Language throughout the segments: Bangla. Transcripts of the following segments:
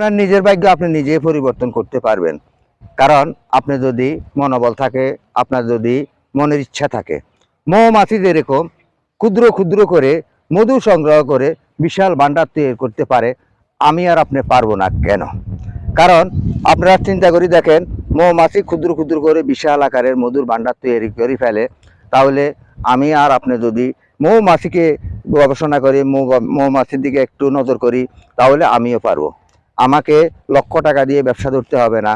আপনার নিজের ভাগ্য আপনি নিজেই পরিবর্তন করতে পারবেন। কারণ আপনি যদি মনোবল থাকে, আপনার যদি মনের ইচ্ছা থাকে। মৌমাছি যেরকম ক্ষুদ্র ক্ষুদ্র করে মধু সংগ্রহ করে বিশাল ভাণ্ডার তৈরি করতে পারে, আমি আর আপনি পারবো না কেন? কারণ আপনারা চিন্তা করে দেখেন, মৌমাছি ক্ষুদ্র ক্ষুদ্র করে বিশাল আকারের মধুর ভাণ্ডার তৈরি করে ফেলে, তাহলে আমি আর আপনি যদি মৌমাছিকে গবেষণা করি, মৌমাছির দিকে একটু নজর করি, তাহলে আমিও পারবো। আমাকে লক্ষ টাকা দিয়ে ব্যবসা ধরতে হবে না।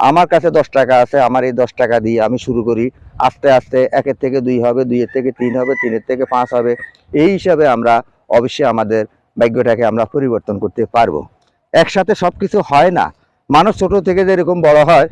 আমার কাছে 10 টাকা আছে, আমার এই 10 টাকা দিয়ে আমি শুরু করি। আস্তে আস্তে 1-এর থেকে 2 হবে, 2-এর থেকে 3 হবে, 3-এর থেকে 5 হবে। এই হিসাবে আমরা অবশ্যই আমাদের ভাগ্যটাকে আমরা পরিবর্তন করতে পারবো। একসাথে সব কিছু হয় না। মানুষ ছোট থেকে যেরকম বড় হয়,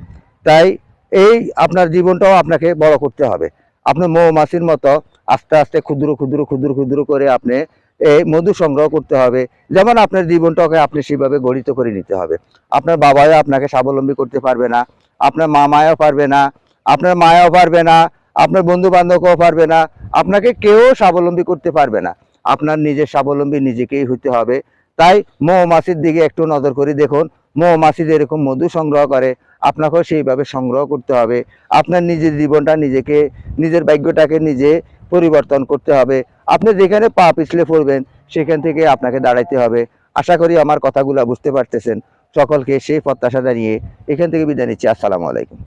তাই এই আপনার জীবনটাও আপনাকে বড় করতে হবে। আপনি মৌমাছির মতো আস্তে আস্তে ক্ষুদ্র ক্ষুদ্র ক্ষুদ্র ক্ষুদ্র করে আপনি এই মধু সংগ্রহ করতে হবে। যেমন আপনার জীবনটাকে আপনি সেভাবে গড়িত করে নিতে হবে। আপনার বাবাও আপনাকে স্বাবলম্বী করতে পারবে না, আপনার মামাও পারবে না, আপনার মায়াও পারবে না, আপনার বন্ধু বান্ধবও পারবে না, আপনাকে কেউ স্বাবলম্বী করতে পারবে না। আপনার নিজের স্বাবলম্বী নিজেকেই হতে হবে। তাই মৌমাছির দিকে একটু নজর করে দেখুন। মৌমাছি যেরকম মধু সংগ্রহ করে, আপনাকেও সেইভাবে সংগ্রহ করতে হবে। আপনার নিজের জীবনটা নিজেকে, নিজের ভাগ্যটাকে নিজে পরিবর্তন করতে হবে। আপনি যেখানে পা পিছলে পড়বেন, সেখান থেকে আপনাকে দাঁড়াইতে হবে। আশা করি আমার কথাগুলো বুঝতে পারতেছেন। সকলকে সেই প্রত্যাশা জানিয়ে এখান থেকে বিদায় নিচ্ছি। আসসালামু আলাইকুম।